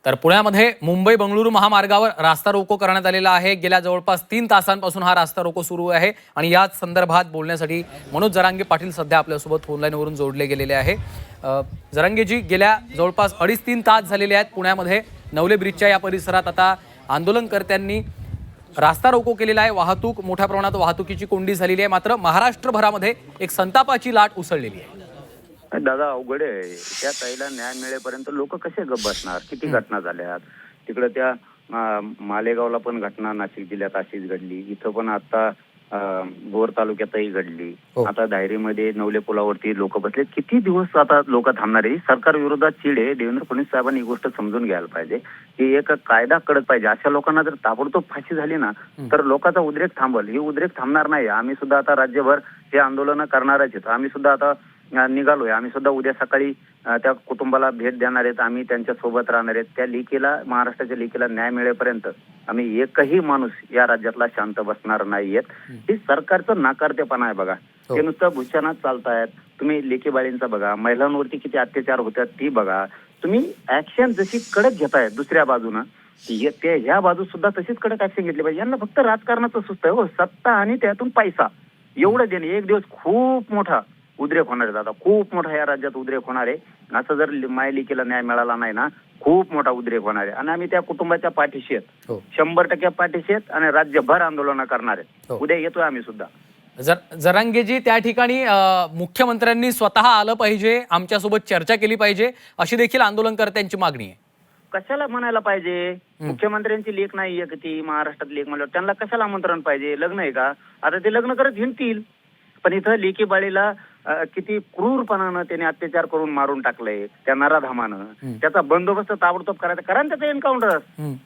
तर पुण्यामध्ये मुंबई बंगळुरू महामार्गावर रास्ता रोको करण्यात आलेला आहे। गेल्या जवळपास 3 तासांपासून हा रास्ता रोको सुरू आहे आणि याच संदर्भात बोलण्यासाठी मनोज जरांगे पाटील सध्या आपल्यासोबत फोन लाईनवरून जोडले गेलेले आहे। जरांगेजी, गेल्या जवळपास 2.5-3 तास झालेले आहेत पुण्यामध्ये नवले ब्रिजच्या या परिसरात आता आंदोलनकर्त्यांनी रास्ता रोको केलेला आहे। वाहतूक मोठ्या प्रमाणात वाहतुकीची कोंडी झालेली आहे, मात्र महाराष्ट्रभरामध्ये एक संतापाची लाट उसळलेली आहे। दादा, अवघड आहे। त्या ताईला न्याय मिळेपर्यंत लोक कसे गप्प बसणार? किती घटना झाल्या तिकडे, त्या मालेगावला पण घटना नाशिक जिल्ह्यात अशीच घडली, इथं पण आता भोर तालुक्यातही घडली, आता धायरीमध्ये नवले पुलावरती लोक बसले। किती दिवस आता लोक थांबणार आहे? सरकार विरोधात चीड आहे। देवेंद्र फडणवीस साहेबांनी ही गोष्ट समजून घ्यायला पाहिजे की एक कायदा कडक पाहिजे। अशा लोकांना जर ताबडतोब फाशी झाली ना तर लोकांचा उद्रेक थांबल। ही उद्रेक थांबणार नाही। आम्ही सुद्धा आता राज्यभर हे आंदोलन करणारच आहेत। आम्ही सुद्धा आता निघालोय। आम्ही सुद्धा उद्या सकाळी त्या कुटुंबाला भेट देणार आहेत। आम्ही त्यांच्या सोबत राहणार आहेत। त्या लेकीला, महाराष्ट्राच्या लेकीला न्याय मिळेपर्यंत आम्ही एकही माणूस या राज्यातला शांत बसणार नाहीयेत। ही सरकारचं नाकारतेपणा आहे बघा। ते नुसतं भूषणात चालतायत। तुम्ही लेकीबाळींचा बघा, महिलांवरती किती अत्याचार होतात ती बघा। तुम्ही ऍक्शन जशी कडक घेताय दुसऱ्या बाजूनं, ह्या बाजू सुद्धा तशीच कडक ऍक्शन घेतली पाहिजे। यांना फक्त राजकारणाचं सुस्त आहे हो, सत्ता आणि त्यातून पैसा एवढं देणे। एक दिवस खूप मोठा उद्रेक होणार आहे दादा, खूप मोठा या राज्यात उद्रेक होणार आहे। असं जर मायलेकीला न्याय मिळाला नाही ना, खूप मोठा उद्रेक होणार आहे। आणि आम्ही त्या कुटुंबाच्या पाठीशी आहेत, 100% पाठीशी आहेत आणि राज्यभर आंदोलन करणार आहेत। उद्या येतोय आम्ही सुद्धा। जरांगेजी, त्या ठिकाणी मुख्यमंत्र्यांनी स्वतः आलं पाहिजे, आमच्यासोबत चर्चा केली पाहिजे, अशी देखील आंदोलनकर्त्यांची मागणी आहे। कशाला म्हणायला पाहिजे? मुख्यमंत्र्यांची लेख नाहीये का ती? महाराष्ट्रात लेख म्हणल्यावर त्यांना कशाला आमंत्रण पाहिजे? लग्न आहे का? आता ते लग्न करत हिंडतील, पण इथं लेकी बाळीला किती क्रूरपणानं त्याने अत्याचार करून मारून टाकलंय त्या नराधामानं। त्याचा बंदोबस्त ताबडतोब करायचा, करा त्याचं एन्काउंटर।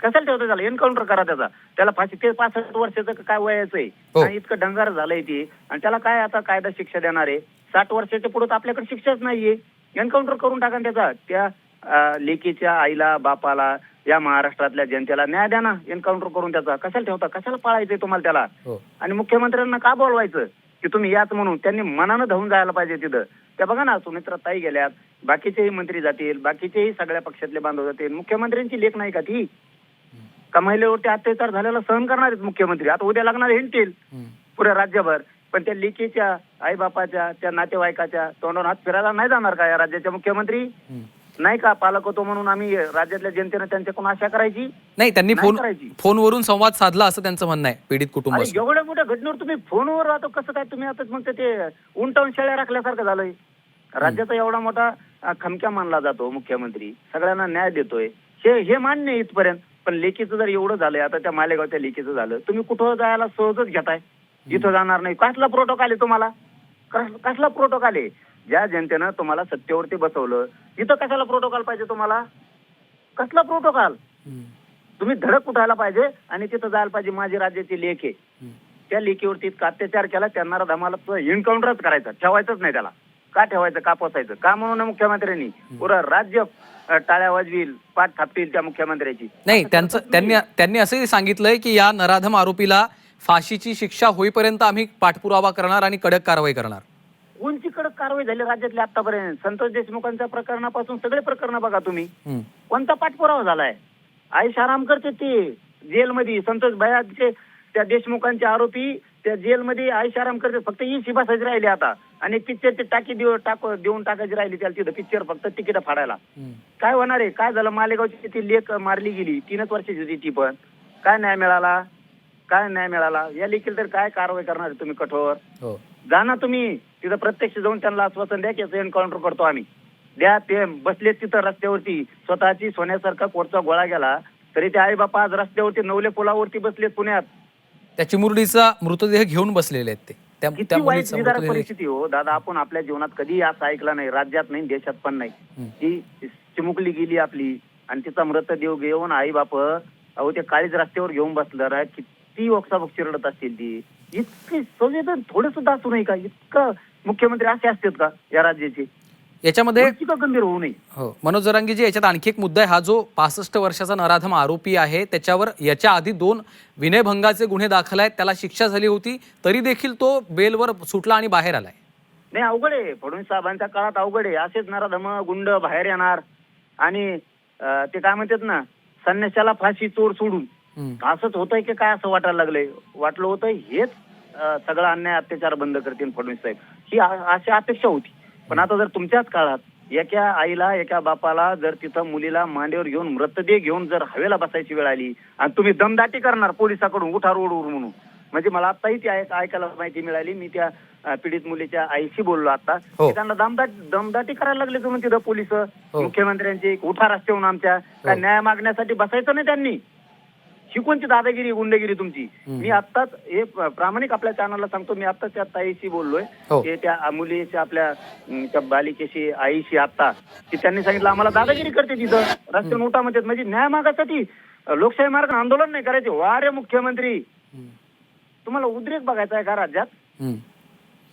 कशाला ठेवतं त्याला? एन्काउंटर करा त्याला फाशी। ते 65 वर्षाचं काय वयाचं आहे, इतकं डंगार झालंय ते, आणि त्याला काय आता कायदा शिक्षा देणार आहे? 60 वर्षाच्या पुढे आपल्याकडे शिक्षाच नाहीये। एन्काउंटर करून टाका त्याचा। त्या लेकीच्या आईला, बापाला, या महाराष्ट्रातल्या जनतेला न्याय द्या ना एन्काउंटर करून त्याचा। कशाला ठेवता? कशाला पाळायचंय तुम्हाला त्याला? आणि मुख्यमंत्र्यांना का बोलवायचं की तुम्ही याच म्हणून? त्यांनी मनानं धावून जायला पाहिजे तिथं। त्या बघा ना, सुमित्रा ताई गेल्यात, बाकीचेही मंत्री जातील, बाकीचेही सगळ्या पक्षातले बांधव जातील। मुख्यमंत्र्यांची लेख नाही का ती? का महिलेवरती अत्याचार झालेला सहन करणार आहेत मुख्यमंत्री? आता उद्या लागणार हिंडतील पुऱ्या राज्यभर, पण त्या लेकीच्या, आई बापाच्या, त्या नातेवाईकाच्या तोंडावर हात फिरायला नाही जाणार का या राज्याचे मुख्यमंत्री? नाही का? पालक होतो म्हणून आम्ही राज्यातल्या जनतेनं त्यांच्याकडून आशा करायची नाही? त्यांनी फोनवरून संवाद साधला असं त्यांचं म्हणणं आहे पीडित कुटुंब। एवढ्या मोठ्या घटनेवर तुम्ही फोनवर राहतो कसं काय? तुम्ही आता मग ते उंटावून शेळ्या राखल्यासारखं झालंय। राज्याचा एवढा मोठा खमक्या मानला जातो मुख्यमंत्री, सगळ्यांना न्याय देतोय, हे मान्य आहे इथपर्यंत। पण लेकीचं जर एवढं झालंय, आता त्या मालेगावच्या लेकीचं झालं, तुम्ही कुठं जायला सहजच घेताय, इथं जाणार नाही। कसला प्रोटोकॉल आहे तुम्हाला? कसला प्रोटोकॉल आहे? ज्या जनतेनं तुम्हाला सत्तेवरती बसवलं, इथं कशाला प्रोटोकॉल पाहिजे तुम्हाला? कसला प्रोटोकॉल? तुम्ही धडक उठायला पाहिजे आणि तिथं जायला पाहिजे। माझी राज्याची लेख आहे, त्या लेखीवरती इतका अत्याचार केला, त्यांना धमाला एन्काउंटरच करायचा, ठेवायचंच नाही त्याला। का ठेवायचं? का पोसायचं? का म्हणून मुख्यमंत्र्यांनी पुरं राज्य टाळ्या वाजवील, पाठ थापतील त्या मुख्यमंत्र्याची? नाही, त्यांनी असंही सांगितलंय की या नराधम आरोपीला फाशीची शिक्षा होईपर्यंत आम्ही पाठपुरावा करणार आणि कडक कारवाई करणार। कोणची कडक कारवाई झाली राज्यातली आतापर्यंत? संतोष देशमुखांच्या प्रकरणापासून सगळे प्रकरण बघा तुम्ही, कोणता पाठपुरावा झालाय? आयुष आराम करते ते जेलमध्ये, संतोष भयाचे, त्या देशमुखांचे आरोपी त्या जेलमध्ये आयुष आराम करते। फक्त ही शिबासाची राहिली आता, आणि पिक्चरची टाकी देऊन टाकायची राहिली त्याला तिथं, पिक्चर फक्त तिकीट फाडायला। काय होणार आहे? काय झालं? मालेगावची ती लेक मारली गेली, 3 वर्षाची होती ती, पण काय न्याय मिळाला? काय न्याय मिळाला? या लेखील तर काय कारवाई करणार आहे तुम्ही कठोर? जा ना तुम्ही तिथं, प्रत्यक्ष जाऊन त्यांना आश्वासन द्या की एन्काउंटर करतो आम्ही। द्या, ते बसले तिथं रस्त्यावरती, स्वतःची सोन्यासारखा कोटचा गोळा गेला तरी ते आई बापा आज रस्त्यावरती नवले पुलावरती बसलेत पुण्यात। त्या चिमुरडीचा मृतदेह घेऊन बसलेले आहेत ते। किती वाईट निदारक परिस्थिती हो दादा। आपण आपल्या जीवनात कधी असं ऐकलं नाही, राज्यात नाही, देशात पण नाही, की चिमुकली गेली आपली आणि तिचा मृतदेह घेऊन आई बाप अहो ते काळीच रस्त्यावर घेऊन बसलं। किती ओक्साबोक्शी रडत असतील ती। इतकी संवेदन थोडं सुद्धा असू नये का? इतकं मुख्यमंत्री असे असतात का या राज्याचे? याच्यामध्ये गंभीर होऊ नये। मनोज जरांगेजी, याच्यात आणखी एक मुद्दा आहे। हा जो 65 वर्षाचा नराधम आरोपी आहे, त्याच्यावर याच्या आधी 2 विनयभंगाचे गुन्हे दाखल आहेत, त्याला शिक्षा झाली होती, तरी देखील तो बेलवर सुटला आणि बाहेर आलाय। नाही, अवघड आहे। फडणवीस साहेबांच्या काळात अवघड आहे। असेच नराधम गुंड बाहेर येणार आणि ते काय म्हणतात ना, संन्याशाला फाशी चोर सोडून, असंच होतंय की काय असं वाटायला लागलंय. वाटलं होतं हेच सगळा अन्याय अत्याचार बंद करतील फडणवीस साहेब, ही अशी अपेक्षा होती. पण आता जर तुमच्याच काळात एका आईला एका बापाला जर तिथं मुलीला मांडीवर घेऊन मृतदेह घेऊन जर हवेला बसायची वेळ आली आणि तुम्ही दमदाटी करणार पोलिसाकडून उठा रोडवर म्हणून, म्हणजे मला आताही ती ऐकायला माहिती मिळाली. मी त्या पीडित मुलीच्या आईशी बोललो आता, त्यांना दमदाटी करायला लागले तुम्ही तिथं पोलिस मुख्यमंत्र्यांची, उठा रस्त्यावरून आमच्या, काय न्याय मागण्यासाठी बसायचं नाही त्यांनी. ही कोणती दादागिरी गुंडगिरी तुमची. मी आत्ताच हे प्रामाणिक आपल्या चॅनलला सांगतो, मी आत्ताच त्या ताईशी बोललोय की त्या मुलीच्या आपल्या त्या बालिकेशी आईशी आता, की त्यांनी सांगितलं आम्हाला दादागिरी करते तिथं रस्त्यावरून उठा म्हणतात. म्हणजे न्याय मागासाठी लोकशाही मार्ग आंदोलन नाही करायचे. वा रे मुख्यमंत्री, तुम्हाला उद्रेक बघायचा आहे का राज्यात?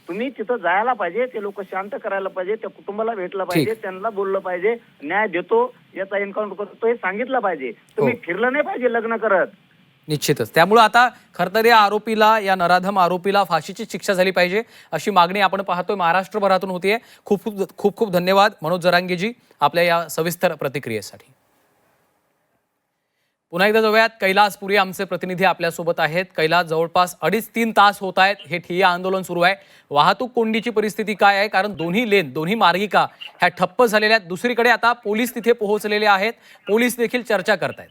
तुम्ही तिथं जायला पाहिजे, ते लोक शांत करायला पाहिजे, त्या कुटुंबाला भेटलं पाहिजे, त्यांना बोललं पाहिजे, न्याय देतो याचा एन्काउंटर करतो हे सांगितलं पाहिजे. तुम्ही फिरलं नाही पाहिजे लग्न करत. निश्चितच. त्यामुळे आता खरं तर या आरोपीला, या नराधम आरोपीला फाशीची शिक्षा झाली पाहिजे अशी मागणी आपण पाहतोय महाराष्ट्रभरातून होतीये. खूप खूप खूप खूप धन्यवाद मनोज जरांगेजी आपल्या या सविस्तर प्रतिक्रियेसाठी. पुन्हा एकदा जाऊयात, कैलासपुरी आमचे प्रतिनिधी आपल्यासोबत आहेत. कैलास, जवळपास 2.5-3 तास होत आहेत हे ठिय्या आंदोलन सुरू आहे. वाहतूक कोंडीची परिस्थिती काय आहे? कारण दोन्ही लेन, दोन्ही मार्गिका ह्या ठप्प झालेल्या आहेत. दुसरीकडे आता पोलीस तिथे पोहोचलेले आहेत. पोलीस देखील चर्चा करतायत.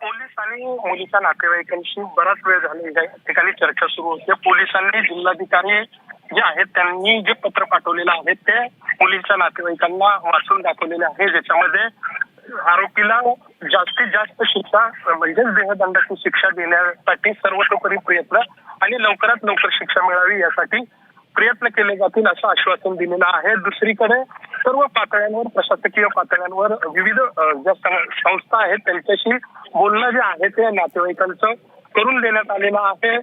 पोलीस आणि मुलीच्या नातेवाईकांशी बराच वेळ झाला या ठिकाणी चर्चा सुरू होते. पोलिसांनी, जिल्हाधिकारी जे आहेत त्यांनी जे पत्र पाठवलेलं आहे ते मुलीच्या नातेवाईकांना वाचून दाखवलेले आहे, ज्याच्यामध्ये आरोपीला जास्तीत जास्त शिक्षा म्हणजेच देहदंडाची शिक्षा देण्यासाठी सर्वतोपरी प्रयत्न आणि लवकरात लवकर शिक्षा मिळावी यासाठी प्रयत्न केले जातील असं आश्वासन दिलेलं आहे. दुसरीकडे सर्व पातळ्यांवर, प्रशासकीय पातळ्यांवर विविध ज्या संस्था आहेत त्यांच्याशी बोलणं जे आहे ते नातेवाईकांचं करून देण्यात आलेलं आहे.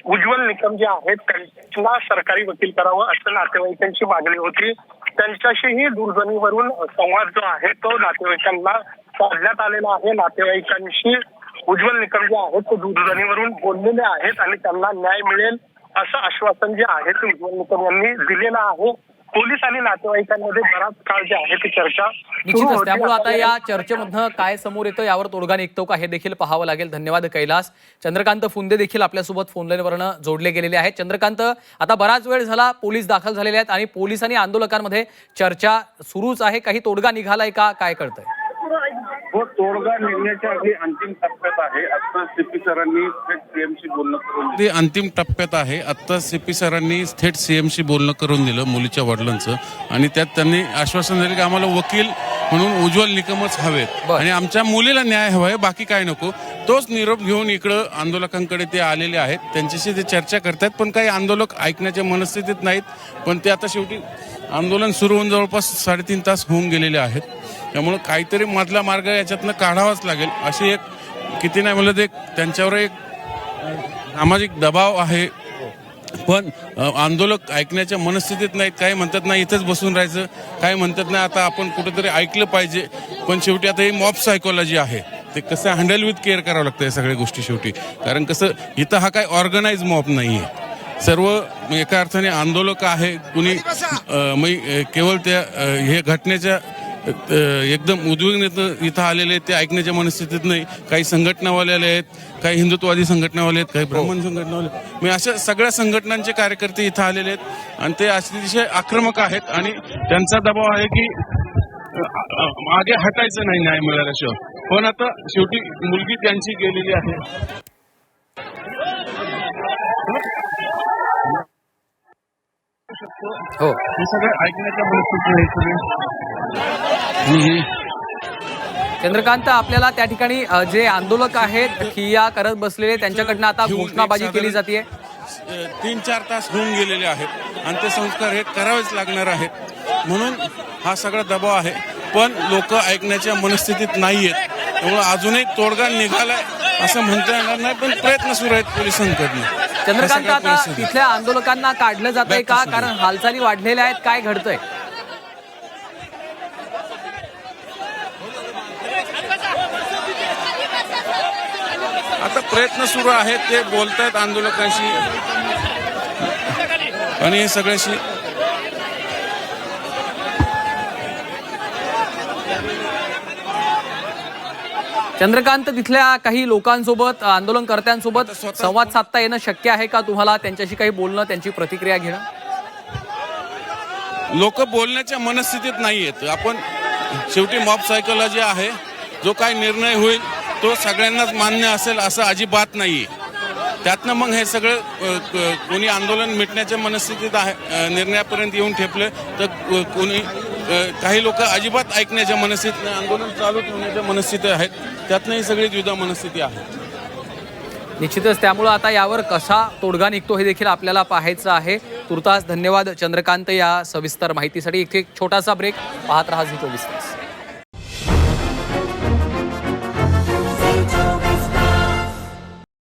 उज्ज्वल निकम जे आहेत त्यांना सरकारी वकील करावं असं नातेवाईकांची मागणी होती. त्यांच्याशीही दूरध्वनीवरून संवाद जो आहे तो नातेवाईकांना साधण्यात आलेला आहे. नातेवाईकांशी उज्ज्वल निकम जे आहेत ते दूरध्वनीवरून बोललेले आहेत आणि त्यांना न्याय मिळेल असं आश्वासन जे आहे ते उज्ज्वल निकम यांनी दिलेलं आहे. पोलीस आणि नातेवाईकांमध्ये बराच काळ जे आहे ती चर्चा निश्चितच. त्यामुळे आता या चर्चेमधनं काय समोर येतं यावर तोडगा निघतो का हे देखील पाहावं लागेल. धन्यवाद कैलास. चंद्रकांत फुंदे देखील आपल्यासोबत फोनलाईनवरनं जोडले गेलेले आहेत. चंद्रकांत, आता बराच वेळ झाला पोलीस दाखल झालेले आहेत आणि पोलीस आणि आंदोलकांमध्ये चर्चा सुरूच आहे. काही तोडगा निघालाय का, काय कळतंय? हो, तोडगा निघण्याच्या अगदी अंतिम टप्प्यात आहे. आता सीपी सरांनी थेट सीएमशी बोलणं करून ते अंतिम टप्प्यात आहे. आता सीपी सरांनी थेट सीएमशी बोलणं करून दिलं मुलीच्या वडिलांचं आणि त्यात त्यांनी आश्वासन दिलं की आम्हाला वकील म्हणून उज्ज्वल निकमच हवेत आणि आमच्या मुलीला न्याय हवाय, बाकी काय नको. तोच निरोप घेऊन इकडं आंदोलकांकडे ते आलेले आहेत. त्यांच्याशी ते चर्चा करतात, पण काही आंदोलक ऐकण्याच्या मनस्थितीत नाहीत. पण ते आता शेवटी आंदोलन सुरू होऊन जवळपास 3.5 तास होऊन गेलेले आहेत. त्यामुळं काहीतरी मधला मार्ग याच्यातनं काढावाच लागेल अशी एक, किती नाही म्हणलं ते त्यांच्यावर एक सामाजिक दबाव आहे. पण आंदोलक ऐकण्याच्या मनस्थितीत नाहीत. काही म्हणतात नाही इथंच बसून राहायचं, काही म्हणतात नाही आता आपण कुठेतरी ऐकलं पाहिजे. पण शेवटी आता ही मॉब सायकोलॉजी आहे, ते कसं हँडल विथ केअर करावं लागतं या सगळ्या गोष्टी शेवटी. कारण कसं इथं हा काय ऑर्गनाइज मॉब नाही आहे. सर्व एका अर्थाने आंदोलक आहे. कुणी केवळ त्या हे घटनेच्या एकदम उद्विग्न इथं आलेले आहेत, ते ऐकण्याच्या मनस्थितीत नाही. काही संघटनावाले आहेत, काही हिंदुत्ववादी संघटनावाले आहेत, काही ब्राह्मण संघटनावाले, म्हणजे अशा सगळ्या संघटनांचे कार्यकर्ते इथं आलेले आहेत आणि ते अतिशय आक्रमक आहेत आणि त्यांचा दबाव आहे की मागे हटायचं नाही न्याय मिळाल्याशिवाय. पण आता शेवटी मुलगी त्यांची गेलेली आहे. हो, हे सगळं ऐकण्याच्या मनस्थितीत चंद्रकांत, आपल्याला त्या ठिकाणी जे आंदोलक आहेत ठिय्या करत बसलेले त्यांच्याकडनं आता घोषणाबाजी केली जाते. 3-4 तास होऊन गेलेले आहेत आणि ते संस्कार हे करावेच लागणार आहेत. म्हणून हा सगळा दबाव आहे. पण लोक ऐकण्याच्या मनस्थितीत नाहीयेत. त्यामुळे अजूनही तोडगा निघालाय असं म्हणता येणार नाही, पण प्रयत्न सुरू आहेत पोलिसांकडनं. चंद्रकांत, आता तिथल्या आंदोलकांना काढलं जात आहे का? कारण हालचाली वाढलेल्या आहेत, काय घडतंय? आता प्रयत्न सुरू आहेत, ते बोलतायत आंदोलकांशी आणि हे सगळ्याशी. चंद्रकांत, तिथल्या काही लोकांसोबत, आंदोलनकर्त्यांसोबत संवाद साधता येणं शक्य आहे का तुम्हाला? त्यांच्याशी काही बोलणं, त्यांची प्रतिक्रिया घेणं? लोक बोलण्याच्या मनस्थितीत नाही आहेत. आपण शेवटी मॉब सायकोलॉजी आहे, जो काही निर्णय होईल तो सगळ्यांनाच मान्य असेल असं अजिबात नाही. त्यातनं मग हे सगळं कोणी आंदोलन मिटण्याच्या मनस्थितीत आहे, निर्णयापर्यंत येऊन ठेपले तर कोणी काही लोक अजिबात ऐकण्याच्या मनस्थितीत, आंदोलन चालू ठेवण्याच्या मनस्थिती आहेत. त्यातनं ही सगळी द्विधा मनस्थिती आहे. निश्चितच, त्यामुळं आता यावर कसा तोडगा निघतो हे देखील आपल्याला पाहायचं आहे. तुर्तास धन्यवाद चंद्रकांत या सविस्तर माहितीसाठी. एक छोटासा ब्रेक, पाहत रहा झी 24 तास.